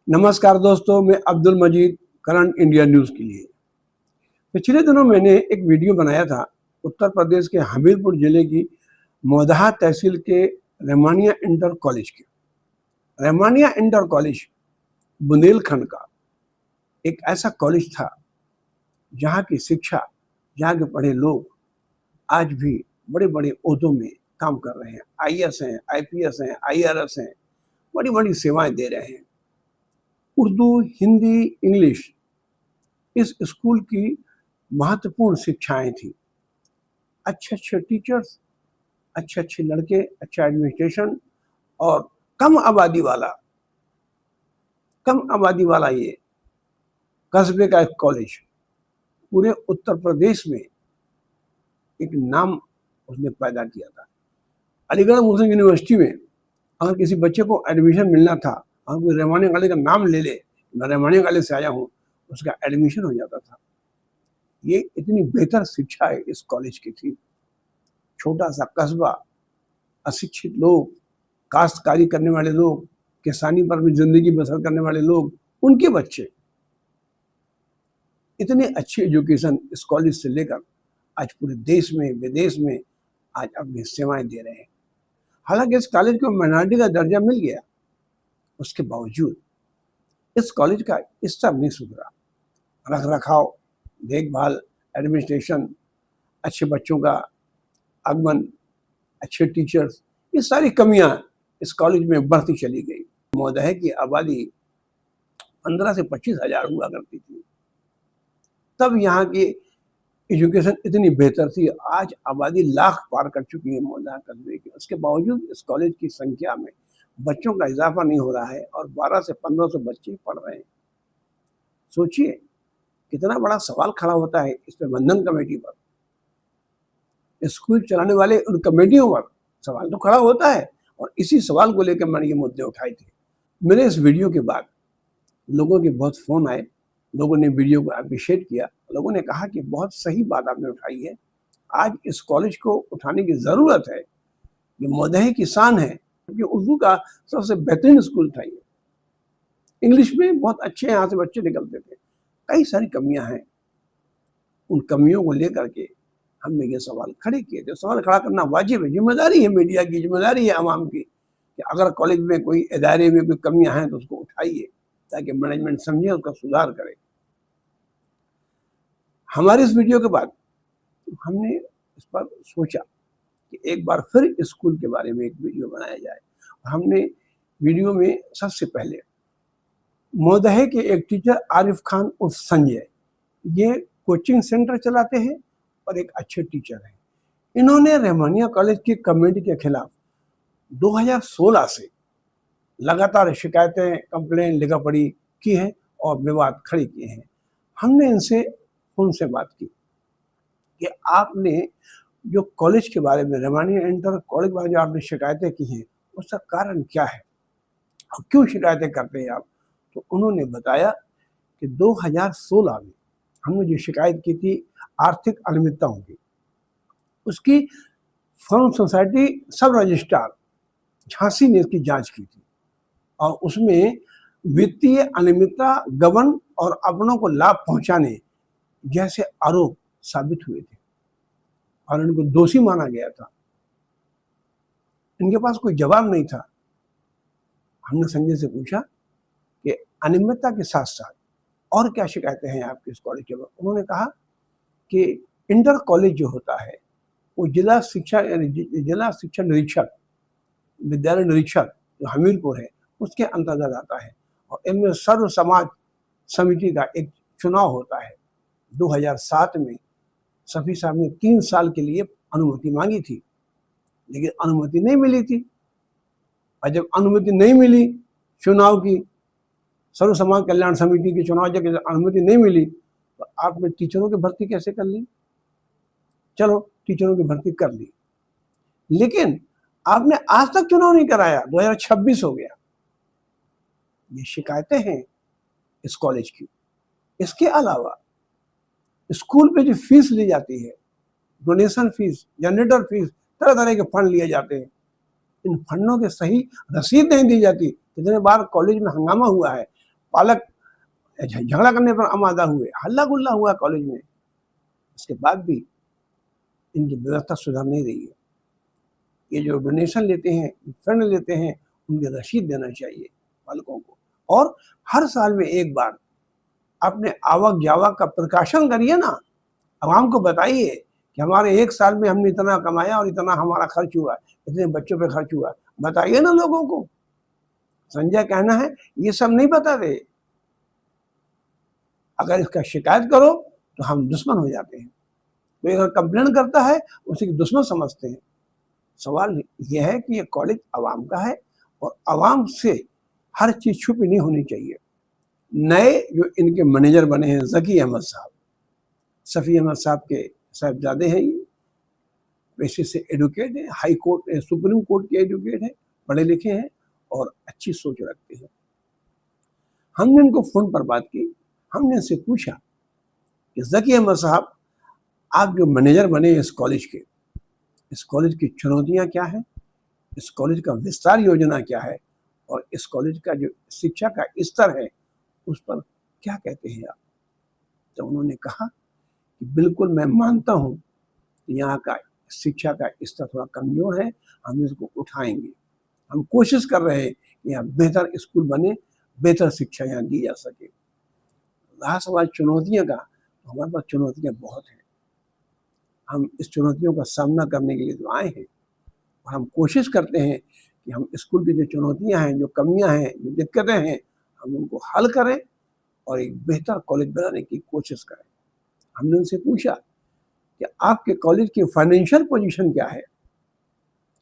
नमस्कार दोस्तों, मैं अब्दुल मजीद करंट इंडिया न्यूज़ के लिए। पिछले दिनों मैंने एक वीडियो बनाया था उत्तर प्रदेश के हमीरपुर जिले की मौदाहा तहसील के रहमानिया इंटर कॉलेज के। रहमानिया इंटर कॉलेज बुंदेलखंड का एक ऐसा कॉलेज था जहाँ की शिक्षा, यहाँ के पढ़े लोग आज भी बड़े-बड़े ओहदों में काम कर रहे हैं। आईएएस हैं, आईपीएस हैं, आईआरएस हैं, बड़ी-बड़ी सेवाएं दे रहे हैं। उर्दू, हिंदी, इंग्लिश इस स्कूल की महत्वपूर्ण शिक्षाएं थी। अच्छे-अच्छे टीचर्स, अच्छे-अच्छे लड़के, अच्छा एडमिनिस्ट्रेशन और कम आबादी वाला ये कस्बे का एक कॉलेज पूरे उत्तर प्रदेश में एक नाम उसने पैदा किया था। अलीगढ़ मुस्लिम यूनिवर्सिटी में अगर किसी बच्चे को एडमिशन मिलना था, अगर कोई रहमानिया कॉलेज का नाम ले ले, मैं रहमानिया कॉलेज से आया हूँ, उसका एडमिशन हो जाता था। ये इतनी बेहतर शिक्षा इस कॉलेज की थी। छोटा सा कस्बा, अशिक्षित लोग, काश्तकारी करने वाले लोग, किसानी पर भी जिंदगी बसर करने वाले लोग, उनके बच्चे इतने अच्छी एजुकेशन इस कॉलेज से लेकर आज पूरे देश में, विदेश में आज अपनी सेवाएं दे रहे हैं। हालांकि इस कॉलेज को माइनॉरिटी का दर्जा मिल गया, उसके बावजूद इस कॉलेज का स्तर नहीं सुधरा। रख रखाव, देखभाल, एडमिनिस्ट्रेशन, अच्छे बच्चों का आगमन, अच्छे टीचर्स, ये सारी कमियां इस कॉलेज में बढ़ती चली गई। मौदाहा की आबादी 15 से 25 हजार हुआ करती थी। तब यहाँ की एजुकेशन इतनी बेहतर थी। आज आबादी लाख पार कर चुकी है मौदाहा कस्बे की। उसके बावजूद इस कॉलेज की संख्या में बच्चों का इजाफा नहीं हो रहा है और 12 से 1500 बच्चे पढ़ रहे हैं। सोचिए कितना बड़ा सवाल खड़ा होता है इस प्रबंधन कमेटी पर, स्कूल चलाने वाले उन कमेटियों पर सवाल तो खड़ा होता है। और इसी सवाल को लेकर मैंने ये मुद्दे उठाए थे। मेरे इस वीडियो के बाद लोगों के बहुत फोन आए, लोगों ने वीडियो को अप्रिशिएट किया, लोगों ने कहा कि बहुत सही बात आपने उठाई है, आज इस कॉलेज को उठाने की जरूरत है, ये मौदाहा की शान है, क्योंकि उर्दू का सबसे बेहतरीन स्कूल था ये। इंग्लिश में बहुत अच्छे यहाँ से बच्चे निकलते थे। कई सारी कमियां हैं, उन कमियों को लेकर के हमने ये सवाल खड़े किए थे। सवाल खड़ा करना वाजिब है, जिम्मेदारी है मीडिया की, जिम्मेदारी है आवाम की कि अगर कॉलेज में कोई इदारे में कोई कमियां हैं तो उसको उठाइए ताकि मैनेजमेंट समझे, उसका सुधार करे। हमारे इस वीडियो के बाद हमने इस पर सोचा कि एक बार फिर स्कूल के बारे में एक वीडियो बनाया जाए। हमने वीडियो में सबसे पहले मौदाहा के एक टीचर आरिफ खान उर्फ संजय, ये कोचिंग सेंटर चलाते हैं और एक अच्छे टीचर हैं। इन्होंने रहमानिया कॉलेज की कमेटी के खिलाफ 2016 से लगातार शिकायतें, कंप्लेन लिखा पढ़ी की है और विवाद खड़े किए हैं। हमने इनसे फोन से बात की कि आपने जो कॉलेज के बारे में, रहमानिया इंटर कॉलेज के बारे में जो आपने शिकायतें की हैं, उसका कारण क्या है और क्यों शिकायतें करते हैं आप? तो उन्होंने बताया कि 2016 में हमने जो शिकायत की थी आर्थिक अनियमितताओं की, उसकी फर्म सोसाइटी सब रजिस्ट्रार झांसी ने इसकी जांच की थी और उसमें वित्तीय अनियमितता, गबन और अपनों को लाभ पहुंचाने जैसे आरोप साबित हुए थे और इनको दोषी माना गया था। इनके पास कोई जवाब नहीं था। हमने संजय से पूछा कि अनियमितता के साथ साथ और क्या शिकायतें हैं आपके इस कॉलेज के बारे में? उन्होंने कहा कि इंटर कॉलेज जो होता है वो जिला शिक्षा निरीक्षक, विद्यालय निरीक्षक जो हमीरपुर है, उसके अंतर्गत आता है और इनमें सर्व समाज समिति का एक चुनाव होता है। 2007 में सफी साहब ने 3 साल के लिए अनुमति मांगी थी, लेकिन अनुमति नहीं मिली थी। और जब अनुमति नहीं मिली चुनाव की, सर्व समाज कल्याण समिति की चुनाव जब अनुमति नहीं मिली तो आपने टीचरों की भर्ती कैसे कर ली? चलो टीचरों की भर्ती कर ली, लेकिन आपने आज तक चुनाव नहीं कराया। 2026 हो गया। ये शिकायतें हैं इस कॉलेज की। इसके अलावा स्कूल पे जो फीस ली जाती है, डोनेशन फीस, जनरेटर फीस, तरह तरह के फंड लिए जाते हैं, इन फंडों के सही रसीद नहीं दी जाती। कितने बार कॉलेज में हंगामा हुआ है, पालक झगड़ा करने पर आमादा हुए, हल्ला गुल्ला हुआ कॉलेज में, उसके बाद भी इनकी व्यवस्था सुधर नहीं रही है। ये जो डोनेशन लेते हैं, फंड लेते हैं, उनकी रसीद देना चाहिए पालकों को, और हर साल में एक बार अपने आवक जावक का प्रकाशन करिए ना, आवाम को बताइए कि हमारे एक साल में हमने इतना कमाया और इतना हमारा खर्च हुआ, इतने बच्चों पे खर्च हुआ, बताइए ना लोगों को। संजय कहना है ये सब नहीं बताते, अगर इसका शिकायत करो तो हम दुश्मन हो जाते हैं, कोई अगर कंप्लेन करता है उसे दुश्मन समझते हैं। सवाल यह है कि ये कॉलेज आवाम का है और आवाम से हर चीज छुपी नहीं होनी चाहिए। नए जो इनके मैनेजर बने हैं ज़की अहमद साहब, सफ़ी अहमद साहब के साहबजादे हैं, ये पेशे से एडवोकेट है, हाई कोर्ट सुप्रीम कोर्ट के एडवोकेट है, पढ़े लिखे हैं और अच्छी सोच रखते हैं। हमने इनको फोन पर बात की, हमने इनसे पूछा कि ज़की अहमद साहब, आप जो मैनेजर बने इस कॉलेज के, इस कॉलेज की चुनौतियां क्या है, इस कॉलेज का विस्तार योजना क्या है, और इस कॉलेज का जो शिक्षा का स्तर है उस पर क्या कहते हैं आप। तो उन्होंने कहा कि बिल्कुल मैं मानता हूं कि यहाँ का शिक्षा का स्तर थोड़ा कमजोर है, हम इसको उठाएंगे, हम कोशिश कर रहे हैं कि यहाँ बेहतर स्कूल बने, बेहतर शिक्षा यहाँ दी जा सके। रहा सवाल चुनौतियां का, तो हमारे पास चुनौतियां बहुत हैं, हम इस चुनौतियों का सामना करने के लिए तो आए हैं और हम कोशिश करते हैं कि हम स्कूल की जो चुनौतियां हैं, जो कमियां हैं, जो दिक्कतें हैं, हम उनको हल करें और एक बेहतर कॉलेज बनाने की कोशिश करें। हमने उनसे पूछा कि आपके कॉलेज की फाइनेंशियल पोजीशन क्या है,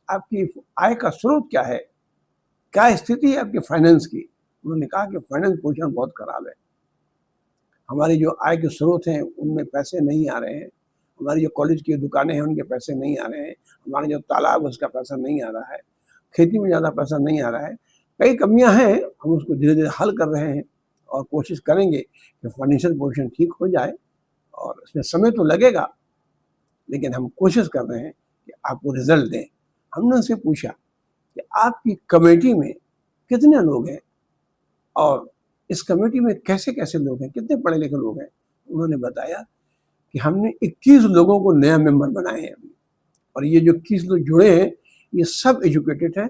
आपकी आय का स्रोत क्या है, क्या स्थिति है आपके फाइनेंस की। उन्होंने कहा कि फाइनेंस पोजीशन बहुत खराब है, हमारी जो आय के स्रोत हैं उनमें पैसे नहीं आ रहे हैं, हमारी जो कॉलेज की दुकानें हैं उनके पैसे नहीं आ रहे हैं, हमारे जो तालाब है उसका पैसा नहीं आ रहा है, खेती में ज़्यादा पैसा नहीं आ रहा है, कई कमियां हैं, हम उसको धीरे धीरे हल कर रहे हैं और कोशिश करेंगे कि फाइनेंशियल पोजीशन ठीक हो जाए। और इसमें समय तो लगेगा, लेकिन हम कोशिश कर रहे हैं कि आपको रिजल्ट दें। हमने उनसे पूछा कि आपकी कमेटी में कितने लोग हैं और इस कमेटी में कैसे कैसे लोग हैं, कितने पढ़े लिखे लोग हैं। उन्होंने बताया कि हमने 21 लोगों को नया मेंबर बनाए हैं अभी, और ये जो 21 लोग जुड़े हैं ये सब एजुकेटेड हैं,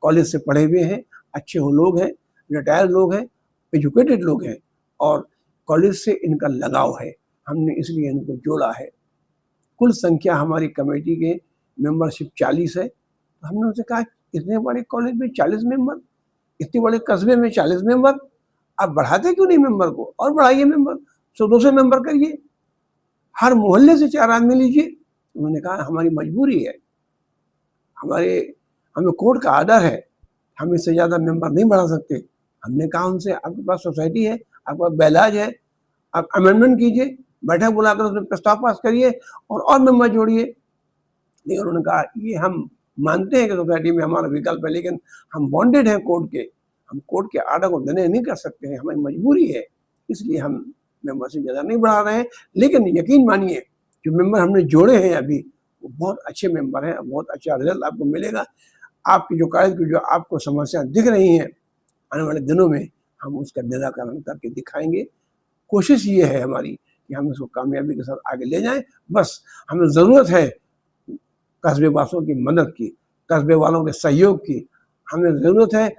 कॉलेज से पढ़े हुए हैं, अच्छे वो लोग हैं, रिटायर्ड लोग हैं, एजुकेटेड लोग हैं और कॉलेज से इनका लगाव है, हमने इसलिए इनको जोड़ा है। कुल संख्या हमारी कमेटी के मेंबरशिप 40 है। तो हमने उनसे कहा इतने बड़े कॉलेज में 40 मेंबर, इतने बड़े कस्बे में 40 मेंबर, आप बढ़ाते क्यों नहीं मेंबर को, और बढ़ाइए मेंबर, 100-200 मेंबर करिए, हर मोहल्ले से 4 आदमी लीजिए। उन्होंने कहा हमारी मजबूरी है, हमें कोर्ट का आर्डर है, हम इससे ज़्यादा मेंबर नहीं बढ़ा सकते। हमने कहा उनसे आपके पास सोसाइटी है, आपके पास बैलाज है, आप अमेंडमेंट कीजिए, बैठक बुलाकर उसमें प्रस्ताव पास करिए और मेंबर जोड़िए। लेकिन उन्होंने कहा ये हम मानते हैं कि सोसाइटी में हमारा विकल्प है, लेकिन हम बॉन्डेड हैं कोर्ट के, हम कोर्ट के आर्डर को डिले नहीं कर सकते हैं, हमारी मजबूरी है, इसलिए हम मेंबरशिप ज़्यादा नहीं बढ़ा रहे हैं। लेकिन यकीन मानिए जो मेंबर हमने जोड़े हैं अभी वो बहुत अच्छे मेंबर हैं, बहुत अच्छा रिजल्ट आपको मिलेगा। आपकी जो कॉलेज की जो आपको समस्या दिख रही हैं, आने वाले दिनों में हम उसका निराकरण करके दिखाएंगे। कोशिश ये है हमारी कि हम इसको कामयाबी के साथ आगे ले जाएं। बस हमें ज़रूरत है कस्बे वासियों की मदद की, कस्बे वालों के सहयोग की, हमें ज़रूरत है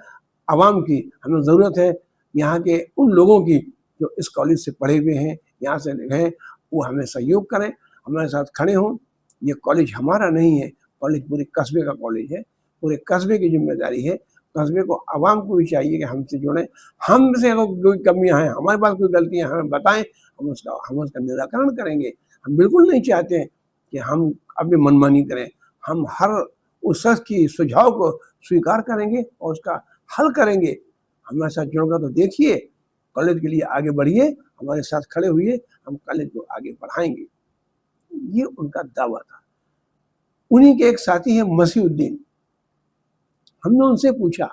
आवाम की, हमें ज़रूरत है यहाँ के उन लोगों की जो इस कॉलेज से पढ़े हुए हैं, यहाँ से हैं, वो हमें सहयोग करें, हमारे साथ खड़े हों। ये कॉलेज हमारा नहीं है, कॉलेज पूरे कस्बे का कॉलेज है, पूरे कस्बे की जिम्मेदारी है। कस्बे को आवाम को भी चाहिए कि हमसे जुड़ें, हमसे अगर कोई कमियां हैं, हमारे पास कोई गलतियां हमें बताएं, हम उसका निराकरण करेंगे। हम बिल्कुल नहीं चाहते कि हम अपनी मनमानी करें, हम हर उस शख्स की सुझाव को स्वीकार करेंगे और उसका हल करेंगे। हमारे साथ जुड़कर तो देखिए, कॉलेज के लिए आगे बढ़िए, हमारे साथ खड़े हुए, हम कॉलेज को आगे बढ़ाएंगे। ये उनका दावा था। उन्हीं के एक साथी हैं मसीहुद्दीन। हमने उनसे पूछा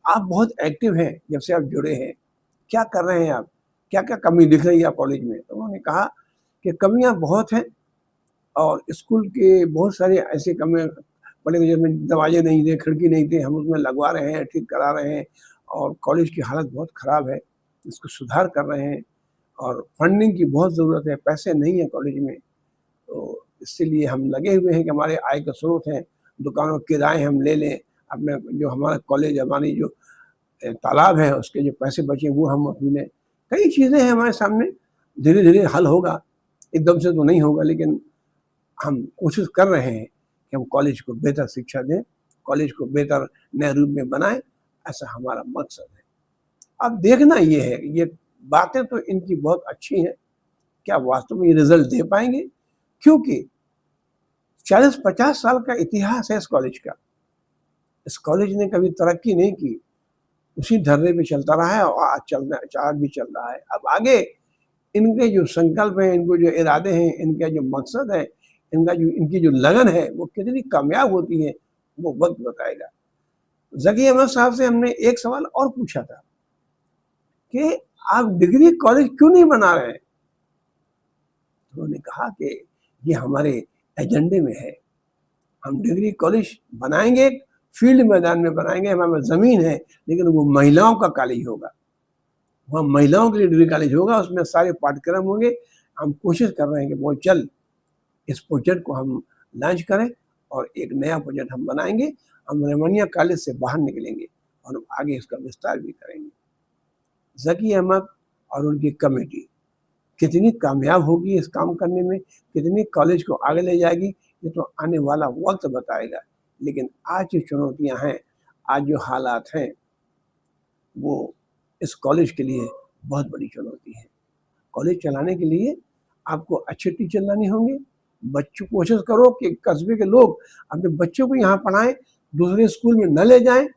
आप बहुत एक्टिव हैं जब से आप जुड़े हैं, क्या कर रहे हैं आप, क्या क्या कमी दिख रही है आप कॉलेज में। तो उन्होंने कहा कि कमियां बहुत हैं और स्कूल के बहुत सारे ऐसे कमियां पड़े जिसमें दरवाजे नहीं थे, खिड़की नहीं थे, हम उसमें लगवा रहे हैं, ठीक करा रहे हैं और कॉलेज की हालत बहुत ख़राब है। इसको सुधार कर रहे हैं और फंडिंग की बहुत ज़रूरत है, पैसे नहीं है कॉलेज में, तो इसीलिए हम लगे हुए हैं कि हमारे आय का स्रोत है, दुकानों के किराए हम ले लें, अपने जो हमारा कॉलेज, हमारी जो तालाब है उसके जो पैसे बचे वो हम अपने, कई चीज़ें हैं हमारे सामने, धीरे-धीरे हल होगा, एकदम से तो नहीं होगा, लेकिन हम कोशिश कर रहे हैं कि हम कॉलेज को बेहतर शिक्षा दें, कॉलेज को बेहतर नए रूप में बनाएँ, ऐसा हमारा मकसद है। अब देखना ये है, ये बातें तो इनकी बहुत अच्छी हैं, क्या वास्तव में ये रिज़ल्ट दे पाएँगे? क्योंकि 40-50 साल का इतिहास है इस कॉलेज का। इस कॉलेज ने कभी तरक्की नहीं की, उसी ढर्रे पे चलता रहा है और आज भी चल रहा है। अब आगे इनके जो संकल्प हैं, इनको जो इरादे हैं, इनका जो मकसद है, इनकी जो लगन है, वो कितनी कामयाब होती है, वो वक़्त बताएगा। ज़की अहमद साहब से हमने एक सवाल और पूछा था कि आप डिग्री कॉलेज क्यों नहीं बना रहे हैं? उन्होंने कहा कि ये हमारे एजेंडे में है, हम डिग्री कॉलेज बनाएँगे, फील्ड मैदान में बनाएँगे, हमारे पास ज़मीन है, लेकिन वो महिलाओं का कॉलेज होगा। वहाँ महिलाओं के लिए डिग्री कॉलेज होगा, उसमें सारे पाठ्यक्रम होंगे। हम कोशिश कर रहे हैं कि बहुत जल्द इस प्रोजेक्ट को हम लॉन्च करें और एक नया प्रोजेक्ट हम बनाएँगे। हम रेमनिया कॉलेज से बाहर निकलेंगे और हम आगे इसका विस्तार भी करेंगे। ज़की अहमद और उनकी कमेटी कितनी कामयाब होगी इस काम करने में, कितनी कॉलेज को आगे ले जाएगी, ये तो आने वाला वक़्त बताएगा। लेकिन आज जो चुनौतियाँ हैं, आज जो हालात हैं, वो इस कॉलेज के लिए बहुत बड़ी चुनौती है। कॉलेज चलाने के लिए आपको अच्छे टीचर लाने होंगे, बच्चों कोशिश करो कि कस्बे के लोग अपने बच्चों को यहाँ पढ़ाएँ, दूसरे स्कूल में न ले जाएँ।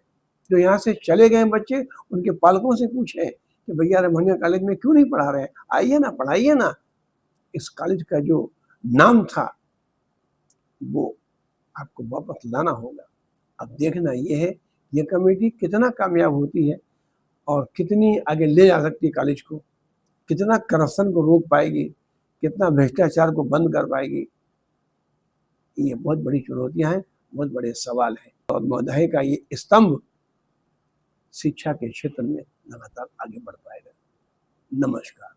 जो यहाँ से चले गए बच्चे, उनके पालकों से पूछें कि भैया रेमनिया कॉलेज में क्यों नहीं पढ़ा रहे हैं? आइए ना, पढ़ाइए ना। इस कॉलेज का जो नाम था, वो आपको वापस लाना होगा। अब देखना ये है, ये कमेटी कितना कामयाब होती है और कितनी आगे ले जा सकती है कॉलेज को, कितना करप्शन को रोक पाएगी, कितना भ्रष्टाचार को बंद कर पाएगी। ये बहुत बड़ी चुनौतियाँ हैं, बहुत बड़े सवाल हैं और महोदय का ये स्तंभ शिक्षा के क्षेत्र में लगातार आगे बढ़ पाएगा। नमस्कार।